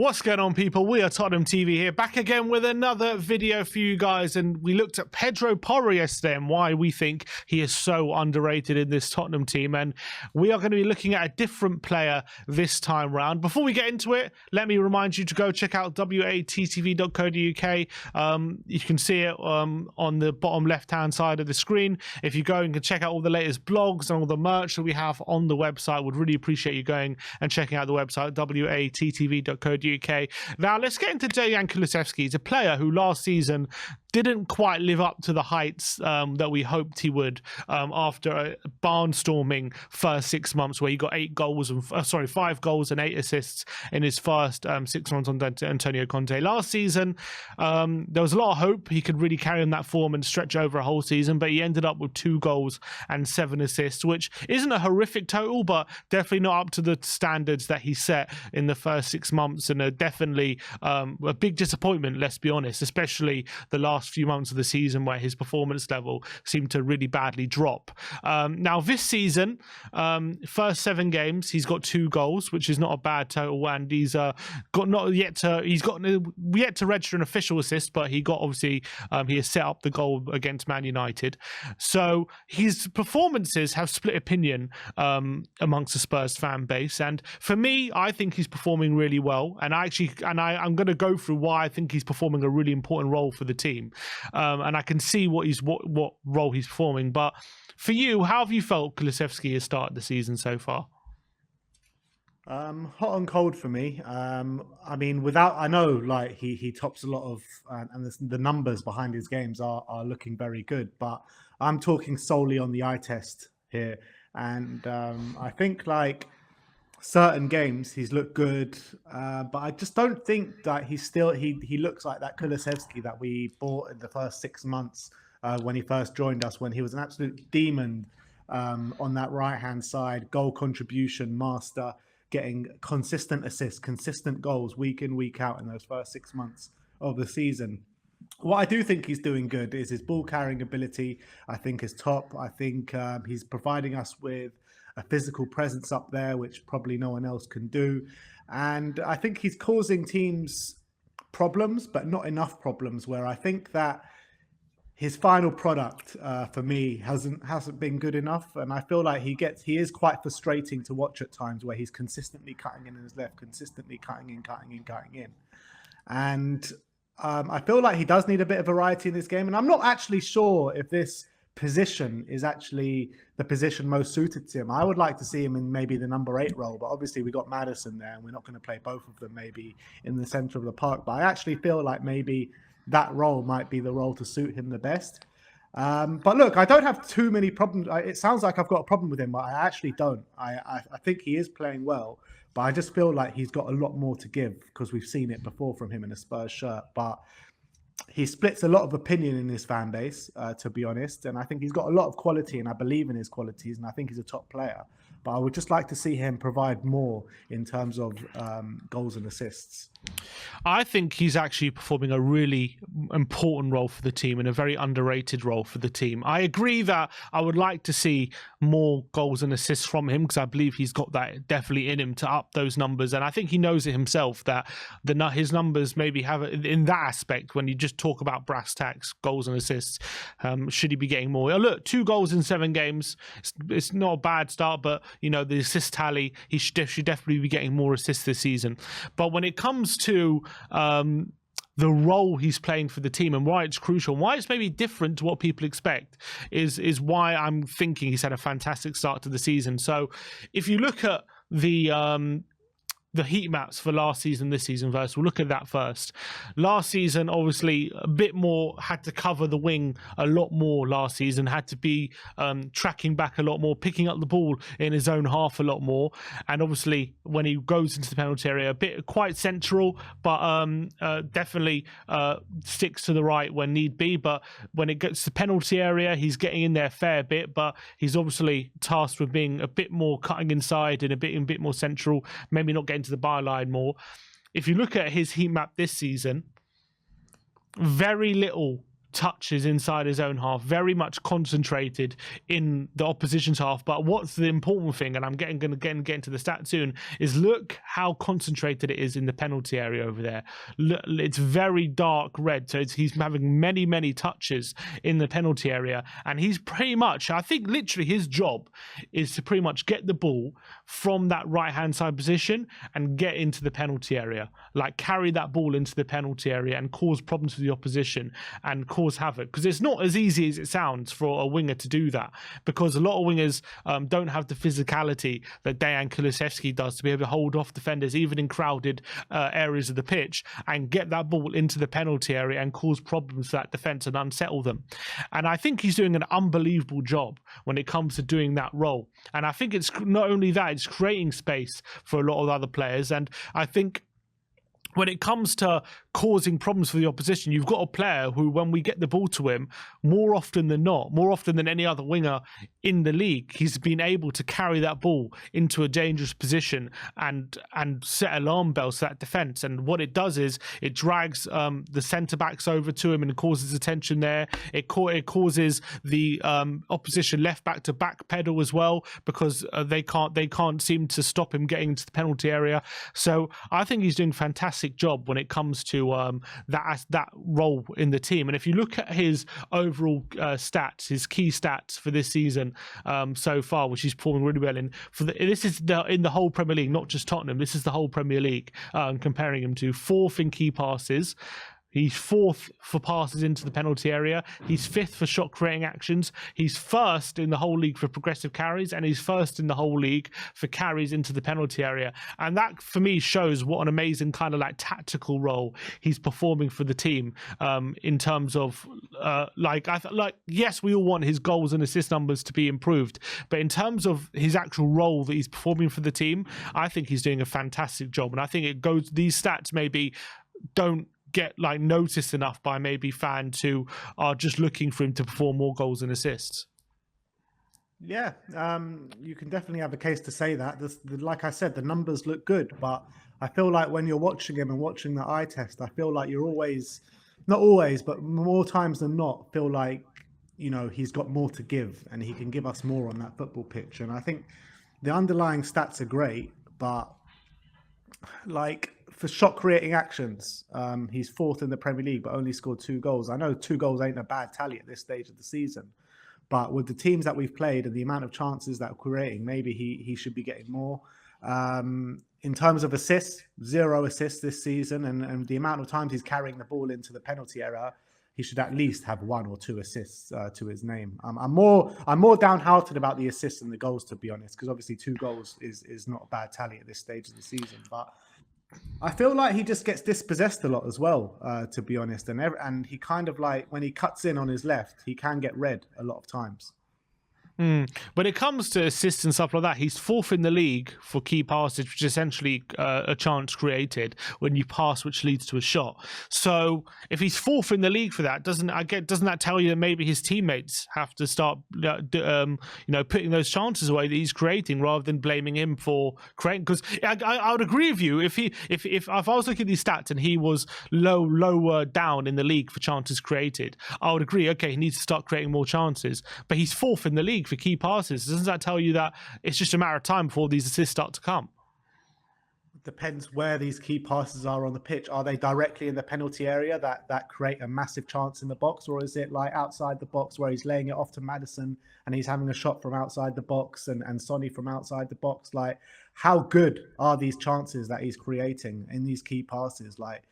What's going on, people? We are Tottenham TV here, back again with another video for you guys. And we looked at Pedro Porro yesterday and why we think he is so underrated in this Tottenham team. And we are going to be looking at a different player this time round. Before we get into it, let me remind you to go check out WeAreTottenhamTV.co.uk. You can see it on the bottom left-hand side of the screen. If you go and can check out all the latest blogs and all the merch that we have on the website, would really appreciate you going and checking out the website, WeAreTTV.co.uk. Now, let's get into Dejan Kulusevski. He's a player who last season didn't quite live up to the heights that we hoped he would after a barnstorming first 6 months where he got 5 goals and 8 assists in his first 6 months on Antonio Conte. Last season, there was a lot of hope he could really carry on that form and stretch over a whole season, but he ended up with 2 goals and 7 assists, which isn't a horrific total, but definitely not up to the standards that he set in the first 6 months, and definitely a big disappointment, let's be honest, especially the last few months of the season where his performance level seemed to really badly drop. Now this season, first 7 games, he's got 2 goals, which is not a bad total, and he's got yet to register an official assist, but he has set up the goal against Man United. So his performances have split opinion amongst the Spurs fan base, and for me, I think he's performing really well, and I'm going to go through why I think he's performing a really important role for the team. And I can see what role he's performing. But for you, how have you felt Kulusevski has started the season so far? Hot and cold for me. I mean, I know like he tops a lot of, and the numbers behind his games are looking very good. But I'm talking solely on the eye test here, and I think like certain games he's looked good, but I just don't think that he looks like that Kulusevski that we bought in the first 6 months when he first joined us, when he was an absolute demon on that right-hand side, goal contribution master, getting consistent assists, consistent goals week in, week out in those first 6 months of the season. What I do think he's doing good is his ball carrying ability. I think is top. I think he's providing us with a physical presence up there, which probably no one else can do. And I think he's causing teams problems, but not enough problems, where I think that his final product for me hasn't been good enough. And I feel like he is quite frustrating to watch at times, where he's consistently cutting in his left, consistently cutting in. And I feel like he does need a bit of variety in this game. And I'm not actually sure if this position is actually the position most suited to him. I would like to see him in maybe the number 8 role, but obviously we got Maddison there and we're not going to play both of them maybe in the center of the park. But I actually feel like maybe that role might be the role to suit him the best. But look, I don't have too many problems. It sounds like I've got a problem with him, but I actually don't. I think he is playing well, but I just feel like he's got a lot more to give, because we've seen it before from him in a Spurs shirt. But he splits a lot of opinion in his fan base, to be honest. And I think he's got a lot of quality, and I believe in his qualities, and I think he's a top player. But I would just like to see him provide more in terms of goals and assists. I think he's actually performing a really important role for the team, and a very underrated role for the team. I agree that I would like to see more goals and assists from him, because I believe he's got that definitely in him to up those numbers. And I think he knows it himself that his numbers maybe have in that aspect, when you just talk about brass tacks, goals and assists, should he be getting more? Look, 2 goals in 7 games. It's not a bad start, but the assist tally, he should definitely be getting more assists this season. But when it comes to the role he's playing for the team and why it's crucial, and why it's maybe different to what people expect, is why I'm thinking he's had a fantastic start to the season. So if you look at the heat maps for last season, this season first, we'll look at that first. Last season, obviously, a bit more, had to cover the wing a lot more last season, had to be tracking back a lot more, picking up the ball in his own half a lot more. And obviously, when he goes into the penalty area, a bit quite central, but definitely sticks to the right when need be. But when it gets to the penalty area, he's getting in there a fair bit, but he's obviously tasked with being a bit more cutting inside and a bit more central, maybe not getting to the byline more. If you look at his heat map this season, very little touches inside his own half, very much concentrated in the opposition's half. But what's the important thing, and I'm going to get into the stat soon, is look how concentrated it is in the penalty area over there. It's very dark red, so he's having many touches in the penalty area, and he's pretty much, I think literally his job is to pretty much get the ball from that right hand side position and get into the penalty area, like carry that ball into the penalty area and cause problems for the opposition and cause havoc, because it's not as easy as it sounds for a winger to do that, because a lot of wingers don't have the physicality that Dejan Kulusevski does to be able to hold off defenders even in crowded areas of the pitch and get that ball into the penalty area and cause problems for that defense and unsettle them. And I think he's doing an unbelievable job when it comes to doing that role. And I think it's not only that, it's creating space for a lot of other players. And I think when it comes to causing problems for the opposition, you've got a player who, when we get the ball to him, more often than not, more often than any other winger in the league, he's been able to carry that ball into a dangerous position and set alarm bells to that defence. And what it does is it drags the centre-backs over to him and causes attention there. It causes the opposition left-back to backpedal as well, because they can't seem to stop him getting into the penalty area. So I think he's doing a fantastic job when it comes to that role in the team. And if you look at his overall stats, his key stats for this season so far, which he's performing really well in, this is in the whole Premier League, not just Tottenham. This is the whole Premier League. Comparing him to 4th in key passes. He's 4th for passes into the penalty area. He's 5th for shot creating actions. He's 1st in the whole league for progressive carries, and he's 1st in the whole league for carries into the penalty area. And that, for me, shows what an amazing kind of like tactical role he's performing for the team. In terms of yes, we all want his goals and assist numbers to be improved, but in terms of his actual role that he's performing for the team, I think he's doing a fantastic job. And I think these stats maybe don't get like noticed enough by maybe fans who are just looking for him to perform more goals and assists. Yeah, you can definitely have a case to say that. Like I said, the numbers look good, but I feel like when you're watching him and watching the eye test, I feel like you're always, not always, but more times than not, feel like, you know, he's got more to give and he can give us more on that football pitch. And I think the underlying stats are great, but like for shot creating actions, he's 4th in the Premier League, but only scored 2 goals. I know 2 goals ain't a bad tally at this stage of the season, but with the teams that we've played and the amount of chances that we're creating, maybe he should be getting more. In terms of assists, 0 assists this season, and the amount of times he's carrying the ball into the penalty area, he should at least have 1 or 2 assists to his name. I'm more downhearted about the assists and the goals, to be honest, because obviously 2 goals is not a bad tally at this stage of the season. But I feel like he just gets dispossessed a lot as well, to be honest. And he kind of like, when he cuts in on his left, he can get red a lot of times. When it comes to assists and stuff like that, he's 4th in the league for key passes, which is essentially a chance created when you pass, which leads to a shot. So if he's 4th in the league for that, doesn't that tell you that maybe his teammates have to start, putting those chances away that he's creating rather than blaming him for creating? Because I would agree with you if I was looking at these stats and he was lower down in the league for chances created, I would agree. Okay, he needs to start creating more chances, but he's 4th in the league for key passes. Doesn't that tell you that it's just a matter of time before these assists start to come? Depends where these key passes are on the pitch. Are they directly in the penalty area that create a massive chance in the box, or is it like outside the box where he's laying it off to Maddison and he's having a shot from outside the box and Sonny from outside the box? Like, how good are these chances that he's creating in these key passes? Like,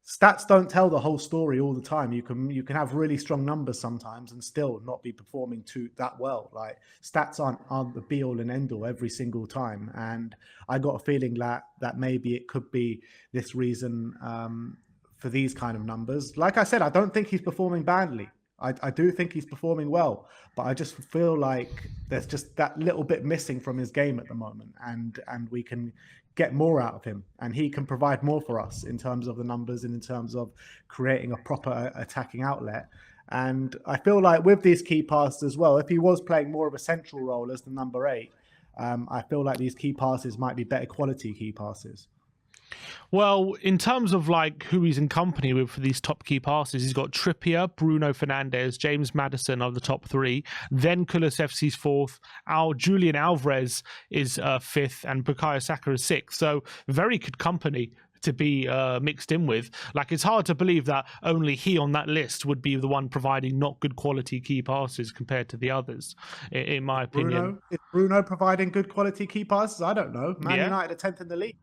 stats don't tell the whole story all the time. You can have really strong numbers sometimes and still not be performing that well. Like, stats aren't the be all and end all every single time. And I got a feeling that maybe it could be this reason for these kind of numbers. Like I said, I don't think he's performing badly. I do think he's performing well, but I just feel like there's just that little bit missing from his game at the moment, and we can get more out of him, and he can provide more for us in terms of the numbers and in terms of creating a proper attacking outlet. And I feel like with these key passes as well, if he was playing more of a central role as the number 8, I feel like these key passes might be better quality key passes. Well, in terms of like who he's in company with for these top key passes, he's got Trippier, Bruno Fernandes, James Maddison are the top three. Then Kulusevski's fourth. Julian Alvarez is fifth, and Bukayo Saka is sixth. So very good company to be mixed in with. Like, it's hard to believe that only he on that list would be the one providing not good quality key passes compared to the others, in my opinion. Is Bruno providing good quality key passes? I don't know. Man Yeah. United are 10th in the league.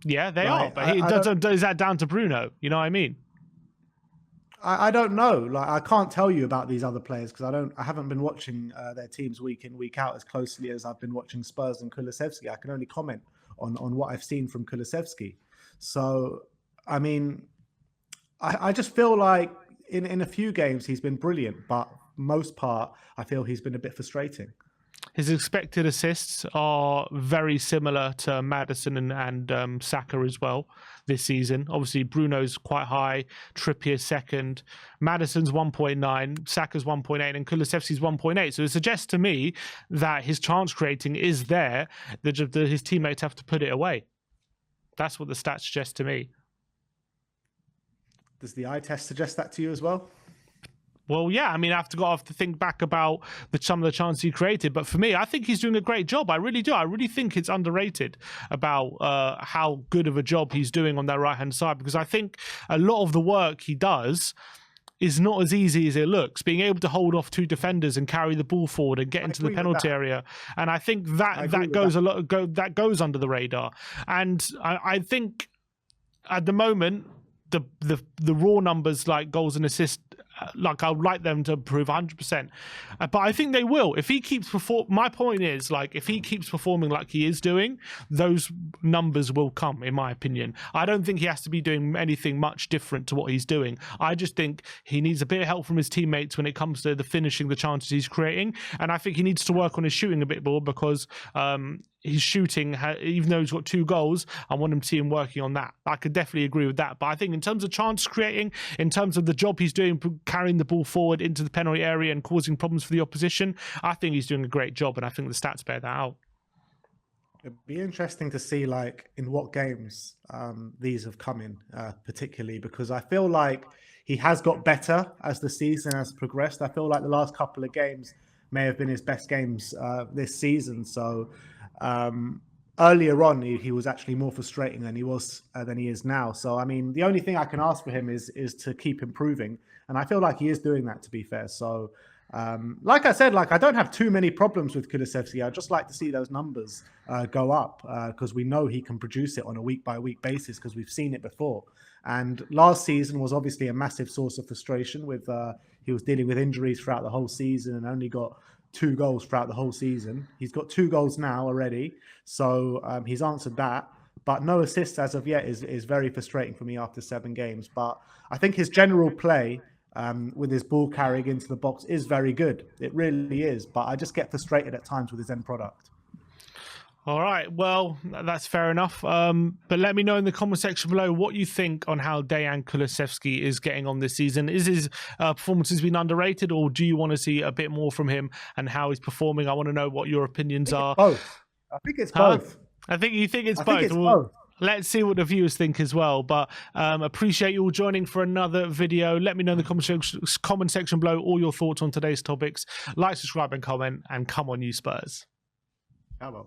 Yeah, they are. Like, But is that down to Bruno? You know what I mean? I don't know. Like, I can't tell you about these other players because I haven't been watching their teams week in, week out as closely as I've been watching Spurs and Kulusevski. I can only comment on what I've seen from Kulusevski. So, I mean, I just feel like in a few games he's been brilliant, but most part I feel he's been a bit frustrating. His expected assists are very similar to Maddison and Saka as well this season. Obviously, Bruno's quite high, Trippier's second, Maddison's 1.9, Saka's 1.8, and Kulusevski's 1.8. So it suggests to me that his chance creating is there, that his teammates have to put it away. That's what the stats suggest to me. Does the eye test suggest that to you as well? Well, yeah, I mean, I have to think back about some of the chances he created. But for me, I think he's doing a great job. I really do. I really think it's underrated about how good of a job he's doing on that right-hand side, because I think a lot of the work he does is not as easy as it looks. Being able to hold off two defenders and carry the ball forward and get into the penalty area, and I think that goes under the radar. And I think at the moment the raw numbers like goals and assists, like, I would like them to improve 100%, but I think they will if he keeps my point is, like, if he keeps performing like he is doing, those numbers will come, in my opinion. I don't think he has to be doing anything much different to what he's doing. I just think he needs a bit of help from his teammates when it comes to the finishing the chances he's creating, and I think he needs to work on his shooting a bit more, because his shooting, even though he's got 2 goals, I want him to see him working on that. I could definitely agree with that. But I think in terms of chance creating, in terms of the job he's doing, carrying the ball forward into the penalty area and causing problems for the opposition, I think he's doing a great job, and I think the stats bear that out. It'd be interesting to see, like, in what games these have come in, particularly because I feel like he has got better as the season has progressed. I feel like the last couple of games may have been his best games this season. So earlier on, he was actually more frustrating than he is now. So, I mean, the only thing I can ask for him is to keep improving, and I feel like he is doing that, to be fair. So, like I said, like, I don't have too many problems with Kulusevski. I'd just like to see those numbers go up, because we know he can produce it on a week-by-week basis, because we've seen it before. And last season was obviously a massive source of frustration with he was dealing with injuries throughout the whole season and only got 2 goals throughout the whole season. He's got 2 goals now already, so he's answered that. But no assists as of yet is very frustrating for me after 7 games. But I think his general play with his ball carrying into the box is very good. It really is. But I just get frustrated at times with his end product. All right, well, that's fair enough. But let me know in the comment section below what you think on how Dejan Kulusevski is getting on this season. Is his performances been underrated, or do you want to see a bit more from him and how he's performing? I want to know what your opinions are. Both. I think it's both. I think you think it's both. Think it's both. Let's see what the viewers think as well. But appreciate you all joining for another video. Let me know in the comment section below all your thoughts on today's topics. Like, subscribe, and comment. And come on, you Spurs. How about?